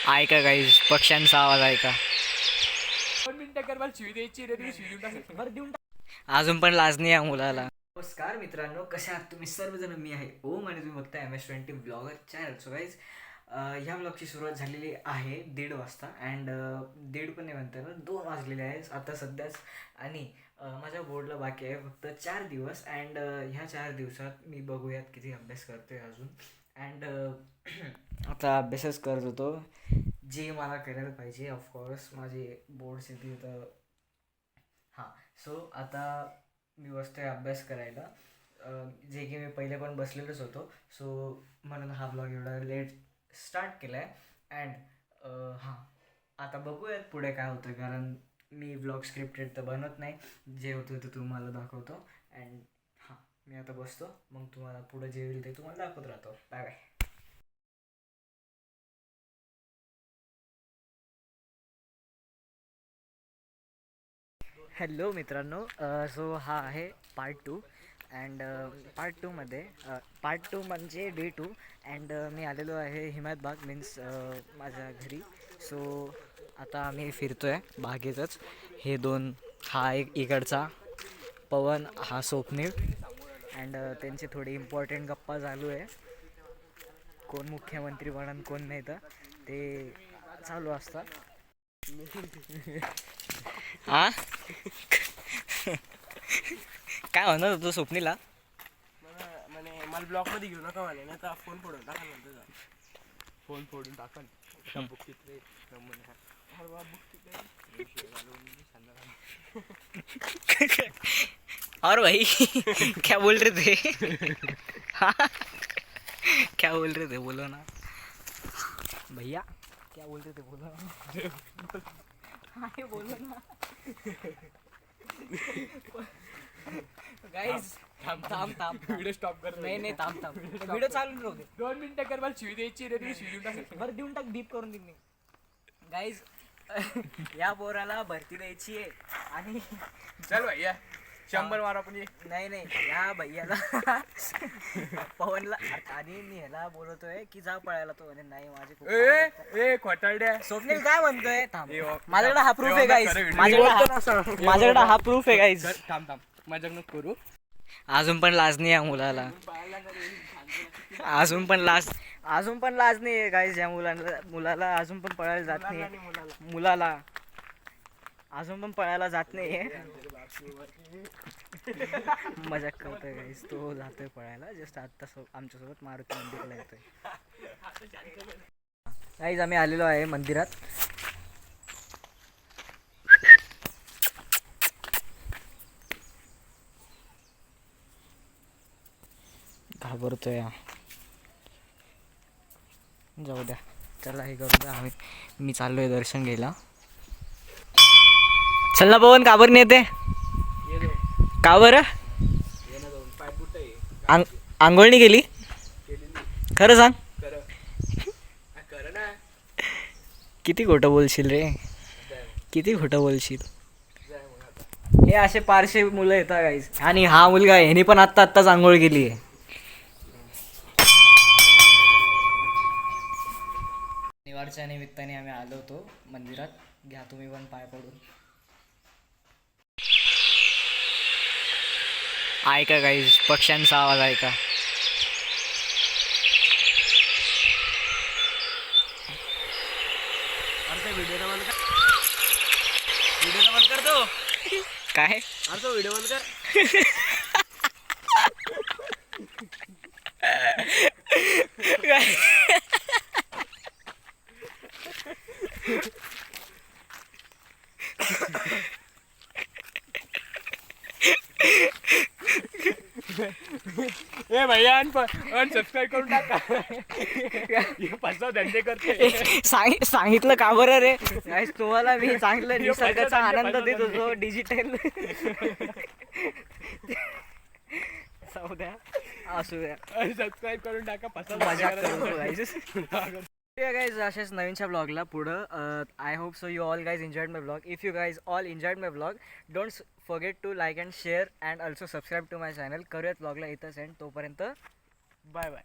ऐका गाईज, पक्ष्यांचा आवाज ऐका. 2 मिनिटं कर, मला शिवी द्यायची रे, तुम्ही शिवी देऊन टाका. बरं देऊन टाका. अजून पण लाज नाही या मुलाला. नमस्कार मित्रांनो, कसे आहात तुम्ही सर्वजण. मी आहे ओम आणि तुम्ही बघताय MS20 blogger channel. So guys, ह्या ब्लॉगची सुरुवात झालेली आहे 1:30 वाजता. अँड 1:30 पण नाही म्हणता ना, 2 वाजलेले आहेत आता सध्याच. आणि माझ्या बोर्डला बाकी आहे फक्त 4 दिवस. अँड ह्या 4 दिवसात मी बघूयात किती अभ्यास करतोय अजून. अँड आता अभ्यासच करत होतो जे मला करायला पाहिजे. ऑफकोर्स माझे बोर्ड्स येतील तर हां. सो आता मी बसतोय अभ्यास करायला, जे की मी पहिले पण बसलेलोच होतो. सो म्हणून हा ब्लॉग एवढा लेट स्टार्ट केला आहे. अँड हां, आता बघूयात पुढे काय होतं, कारण मी ब्लॉग स्क्रिप्टेड तर बनवत नाही. जे होतं ते तुम्हाला दाखवतो. अँड हां, मी आता बसतो, मग तुम्हाला पुढे जे होईल ते तुम्हाला दाखवत राहतो. Bye bye. हॅलो मित्रांनो, सो हा आहे पार्ट 2. अँड पार्ट 2मध्ये पार्ट 2 म्हणजे डे 2. अँड मी आलेलो आहे हिमायतबाग, मीन्स माझ्या घरी. सो आता आम्ही फिरतो आहे बागेतच. हे दोन, हा एक इकडचा पवन, हा स्वप्नील. अँड त्यांचे थोडे इम्पॉर्टंट गप्पा चालू आहे. कोण मुख्यमंत्री बनन कोण नाही तर ते चालू असतात. हा काय म्हणत होतो स्वप्नीला? म्हणे मला ब्लॉक मध्ये घेऊ नका म्हणे, नाही तर फोन फोडून टाका ना तुझा. फोन फोडून टाका ना. और भाई क्या बोल रहे थे? हाँ? क्या बोल रहे थे, बोलो ना भैया. क्या बोल रहे थे, बोलो ना. हाँ, ये बोलो ना गाइस. थांब. व्हिडिओ स्टॉप कर. नाही थांब. व्हिडिओ चालू राहू दे. 2 मिनिटं कर, मला शिवी द्यायची रे, तुम्ही शिवी देऊन टाका. बरं देऊन टाक, बीप करून देईन मी. गाईज, या पोराला भरती द्यायची आहे. आणि चल भैया, 100 मारा आपण. नाही या भैयाला पवनला. आणि मी ह्याला बोलतोय की जा पळायला, तो म्हणे नाही माझे खूप काम आहेत. ए खोटारड्या. स्वप्नील काय म्हणतोय? थांब, ए, ओ, माझ्याकडे हा प्रूफ आहे गाईज. खरं video. माझ्याकडे हा प्रूफ आहे गाईज. थांब मजाक नको करू. अजून पण लाज नाही या मुलाला. अजून पण लाज नाही आहे गाईज. या मुलाला अजून पण पळायला जात नाही. मुलाला अजून पण पळायला जात नाही आहे. मजाक करतोय गाईज, तो जातोय पळायला. जस्ट आत्ता आमच्यासोबत मारुती मंदिरला येतोय. गाईज, आम्ही आलेलो आहे मंदिरात. घाबरतोय, जाऊ द्या. चला हे करू द्या. मी चाललोय दर्शन घ्यायला. चल ना पवन, का बरं नाही येते? का बरं? आंघोळ नाही केली? खरं सांग. किती खोटं बोलशील रे, किती खोटं बोलशील. हे असे पारशे मुलं येतात गाईज. आणि हा मुलगा आहे, ह्याने पण आत्ताच आंघोळ केली आहे. निवारच्या निमित्ताने आम्ही आलो होतो मंदिरात. घ्या तुम्ही पण पाय पडून. ऐका गाईज, पक्ष्यांचा आवाज ऐका. व्हिडिओ बंद कर तो. काय? अरे तो व्हिडिओ बंद कर. ए भैया, अनसबस्क्राईब करून टाका. फसव धंदे करते. सांगितलं का बरं रे गाईस? तुम्हाला मी चांगलं निसर्गाचा आनंद देत होतो डिजिटल. जाऊ द्या, असू द्या. सबस्क्राईब करून टाका. फसव मजाक करतो गाईस. गाईज, अशाच नवीनच्या ब्लॉगला पुढं. I hope so you all guys enjoyed my blog. If you guys all enjoyed my blog, don't forget to like and share and also subscribe to my channel. करूयात ब्लॉगला इथंच एंड. तोपर्यंत बाय बाय.